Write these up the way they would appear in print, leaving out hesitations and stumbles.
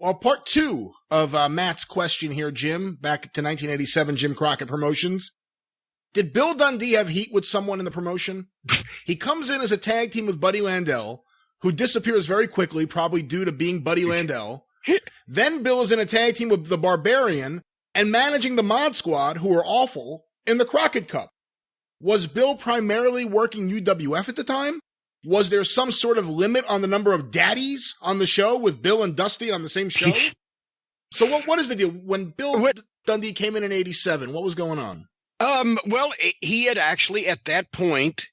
Well, part two of Matt's question here, Jim, back to 1987 Jim Crockett Promotions. Did Bill Dundee have heat with someone in the promotion? He comes in as a tag team with Buddy Landel, who disappears very quickly, probably due to being Buddy Landel. Then Bill is in a tag team with the Barbarian and managing the Mod Squad, who were awful, in the Crockett Cup. Was Bill primarily working UWF at the time? Was there some sort of limit on the number of daddies on the show with Bill and Dusty on the same show? So what is the deal? When Bill Dundee came in 87, what was going on? Well, he had actually at that point,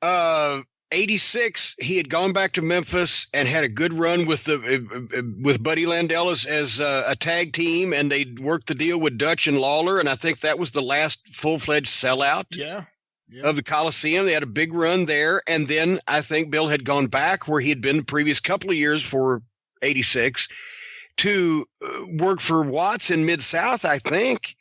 86, he had gone back to Memphis and had a good run with Buddy Landel as a tag team, and they worked the deal with Dutch and Lawler, and I think that was the last full-fledged sellout of the Coliseum. They had a big run there, and then I think Bill had gone back where he had been the previous couple of years for 86 to work for Watts in Mid-South, I think,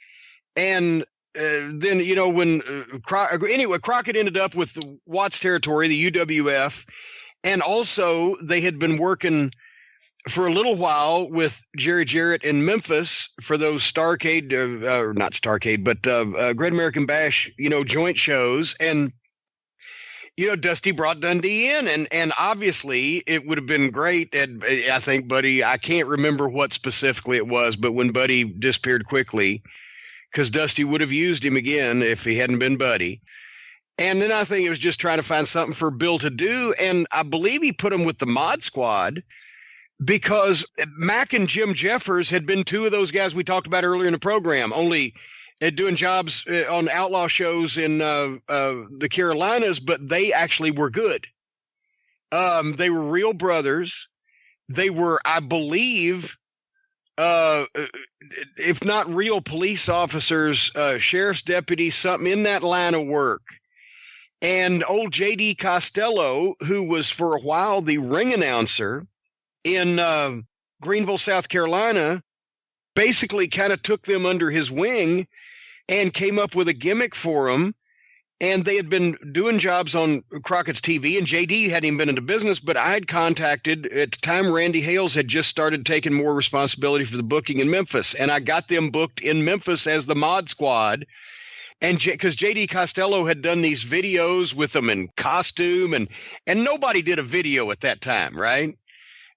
and then, you know, when Crockett ended up with the Watts territory, the UWF, and also they had been working for a little while with Jerry Jarrett in Memphis for those Starrcade, or not Starrcade, but Great American Bash, you know, joint shows. And, you know, Dusty brought Dundee in, and obviously it would have been great. And I think Buddy, I can't remember what specifically it was, but when Buddy disappeared quickly, because Dusty would have used him again if he hadn't been Buddy. And then I think it was just trying to find something for Bill to do. And I believe he put him with the Mod Squad because Mac and Jim Jeffers had been two of those guys we talked about earlier in the program, only doing jobs on outlaw shows in the Carolinas, but they actually were good. They were real brothers. They were, I believe, if not real police officers, sheriff's deputies, something in that line of work. And old J.D. Costello, who was for a while the ring announcer in Greenville, South Carolina, basically kind of took them under his wing and came up with a gimmick for them. And they had been doing jobs on Crockett's TV, and JD hadn't even been into business, but I had contacted, at the time, Randy Hales had just started taking more responsibility for the booking in Memphis, and I got them booked in Memphis as the Mod Squad, and because JD Costello had done these videos with them in costume, and nobody did a video at that time, right?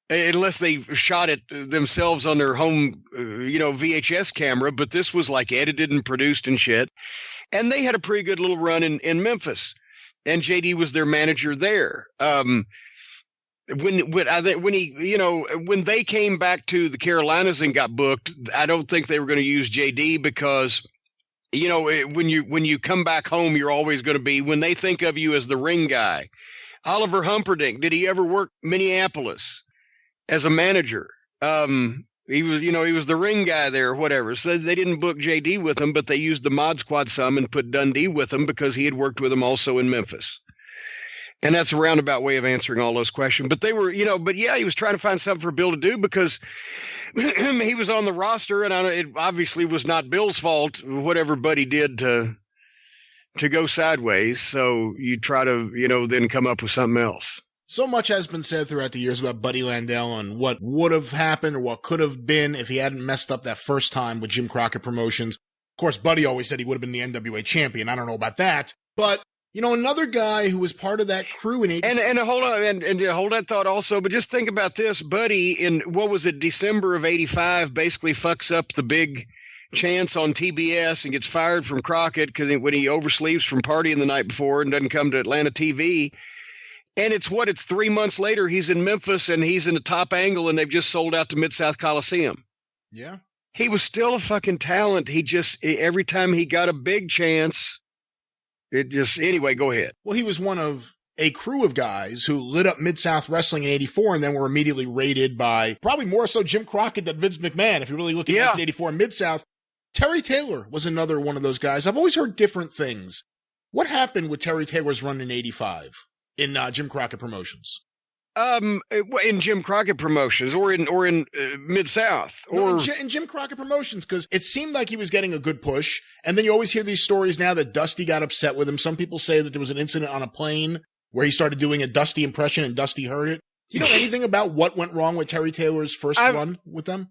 Unless they shot it themselves on their home, VHS camera, but this was like edited and produced and shit. And they had a pretty good little run in Memphis, and JD was their manager there. When they came back to the Carolinas and got booked, I don't think they were going to use JD because, when you come back home, you're always going to be, when they think of you as the ring guy. Oliver Humperdinck, did he ever work Minneapolis as a manager? He was the ring guy there or whatever. So they didn't book JD with him, but they used the Mod Squad some and put Dundee with him because he had worked with him also in Memphis. And that's a roundabout way of answering all those questions. But they were, he was trying to find something for Bill to do because he was on the roster, and it obviously was not Bill's fault, whatever Buddy did to go sideways. So you try to, then come up with something else. So much has been said throughout the years about Buddy Landel and what would have happened or what could have been if he hadn't messed up that first time with Jim Crockett Promotions. Of course, Buddy always said he would have been the NWA champion. I don't know about that. But, another guy who was part of that crew in 80- And hold on, and hold that thought also, but just think about this. Buddy, in, December of 85, basically fucks up the big chance on TBS and gets fired from Crockett because when he oversleeps from partying the night before and doesn't come to Atlanta TV. And it's 3 months later, he's in Memphis and he's in the Top Angle and they've just sold out to Mid-South Coliseum. Yeah. He was still a fucking talent. He just, every time he got a big chance, anyway, go ahead. Well, he was one of a crew of guys who lit up Mid-South Wrestling in 84 and then were immediately raided by probably more so Jim Crockett than Vince McMahon. If you really look at 1984 Mid-South, Terry Taylor was another one of those guys. I've always heard different things. What happened with Terry Taylor's run in 85? In Jim Crockett Promotions, in Jim Crockett Promotions, or in Mid-South, or in Jim Crockett Promotions, because it seemed like he was getting a good push, and then you always hear these stories now that Dusty got upset with him. Some people say that there was an incident on a plane where he started doing a Dusty impression and Dusty heard it. Do you know anything about what went wrong with Terry Taylor's first run with them?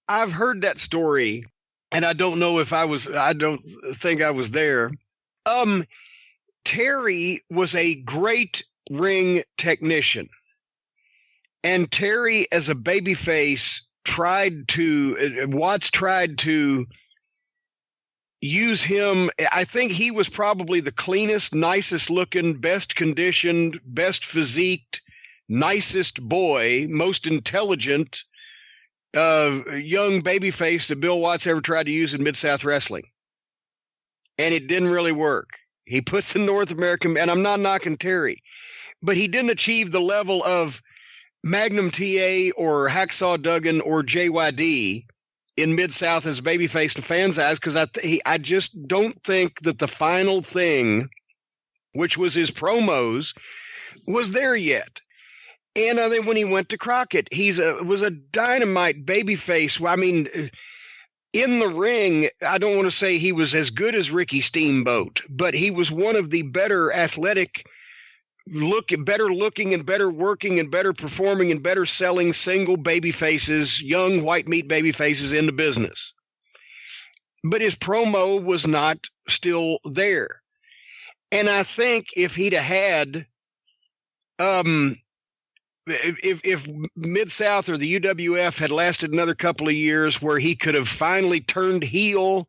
I've heard that story, and I don't know if I don't think I was there. Terry was a great ring technician. And Terry, as a babyface, Watts tried to use him. I think he was probably the cleanest, nicest looking, best conditioned, best physiqued, nicest boy, most intelligent young babyface that Bill Watts ever tried to use in Mid-South Wrestling. And it didn't really work. He put the North American, and I'm not knocking Terry, but he didn't achieve the level of Magnum TA or Hacksaw Duggan or JYD in Mid-South as babyface to fans' eyes, because I just don't think that the final thing, which was his promos, was there yet. And then when he went to Crockett, was a dynamite babyface. I mean, in the ring, I don't want to say he was as good as Ricky Steamboat, but he was one of the better athletic, better looking and better working and better performing and better selling single baby faces, young white meat baby faces in the business. But his promo was not still there. And I think if he'd have had, if Mid-South or the UWF had lasted another couple of years where he could have finally turned heel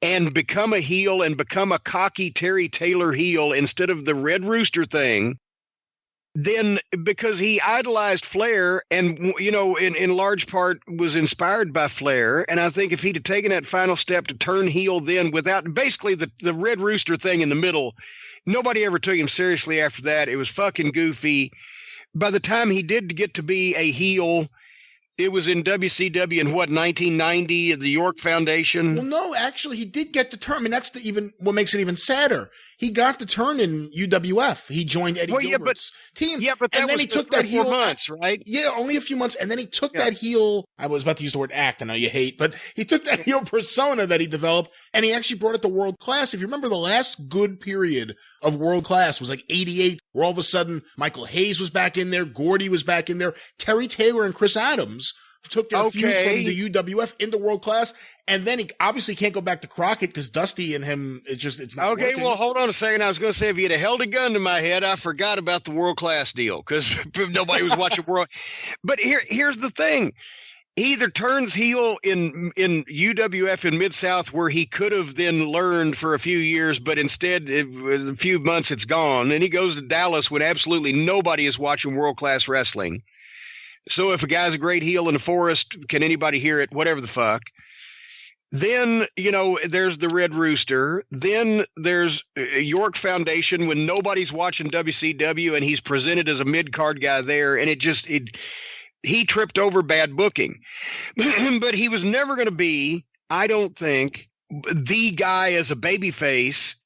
and become a heel and become a cocky Terry Taylor heel instead of the Red Rooster thing, then because he idolized Flair and, you know, in large part was inspired by Flair. And I think if he'd have taken that final step to turn heel then without basically the Red Rooster thing in the middle, nobody ever took him seriously after that. It was fucking goofy. By the time he did get to be a heel, it was in WCW in 1990 at the York Foundation. Well, no, actually, he did get the turn. I mean, that's what makes it even sadder. He got the turn in UWF. He joined Eddie Gilbert's team. Yeah, but then he took that heel 4 months, right? Yeah, only a few months. And then he took that heel. I was about to use the word act. I know you hate, but he took that heel persona that he developed and he actually brought it to world class. If you remember, the last good period of world class was like 88, where all of a sudden Michael Hayes was back in there. Gordy was back in there. Terry Taylor and Chris Adams took their feud from the UWF into world class, and then he obviously can't go back to Crockett because Dusty and him, it's not okay, working. Well, hold on a second. I was going to say, if you'd have held a gun to my head, I forgot about the world class deal because nobody was watching world. But here's the thing. He either turns heel in UWF in Mid-South where he could have then learned for a few years, but instead, a few months, it's gone. And he goes to Dallas when absolutely nobody is watching world-class wrestling. So if a guy's a great heel in the forest, can anybody hear it? Whatever the fuck. Then, you know, there's the Red Rooster. Then there's York Foundation when nobody's watching WCW and he's presented as a mid-card guy there. And he tripped over bad booking. But he was never going to be, I don't think, the guy as a babyface.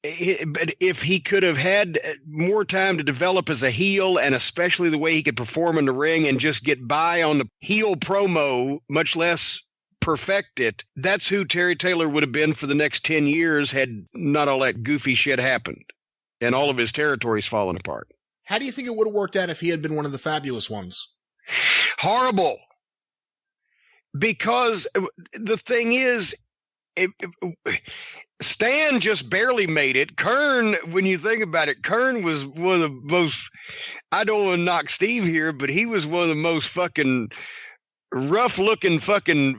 But if he could have had more time to develop as a heel, and especially the way he could perform in the ring and just get by on the heel promo, much less perfect it, that's who Terry Taylor would have been for the next 10 years had not all that goofy shit happened and all of his territories fallen apart. How do you think it would have worked out if he had been one of the fabulous ones? Horrible. Because the thing is, Stan just barely made it. Kern, when you think about it, Kern was one of the most, I don't want to knock Steve here, but he was one of the most fucking rough looking fucking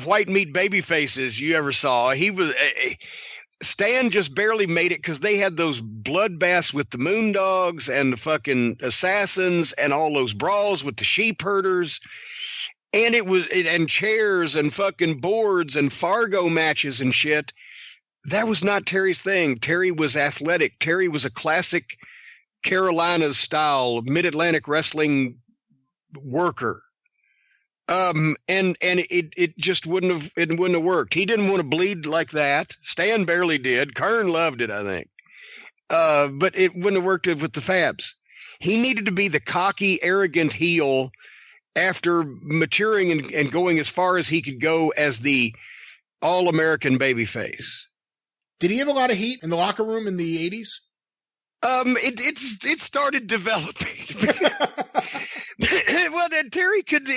white meat baby faces you ever saw. He was, Stan just barely made it because they had those bloodbaths with the Moondogs and the fucking Assassins and all those brawls with the sheep herders. And and chairs and fucking boards and Fargo matches and shit. That was not Terry's thing. Terry was athletic. Terry was a classic Carolinas style mid-Atlantic wrestling worker. And it just wouldn't have worked. He didn't want to bleed like that. Stan barely did. Kern loved it, I think. But it wouldn't have worked with the Fabs. He needed to be the cocky, arrogant heel after maturing and going as far as he could go as the all-American babyface. Did he have a lot of heat in the locker room in the 80s? It started developing. Well, then Terry could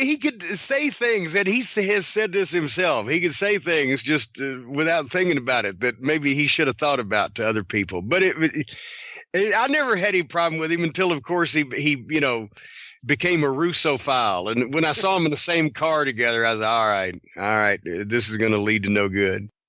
say things, and he has said this himself. He could say things just without thinking about it that maybe he should have thought about to other people. But I never had any problem with him until, of course, he became a Russophile. And when I saw him in the same car together, I was like, all right, this is going to lead to no good.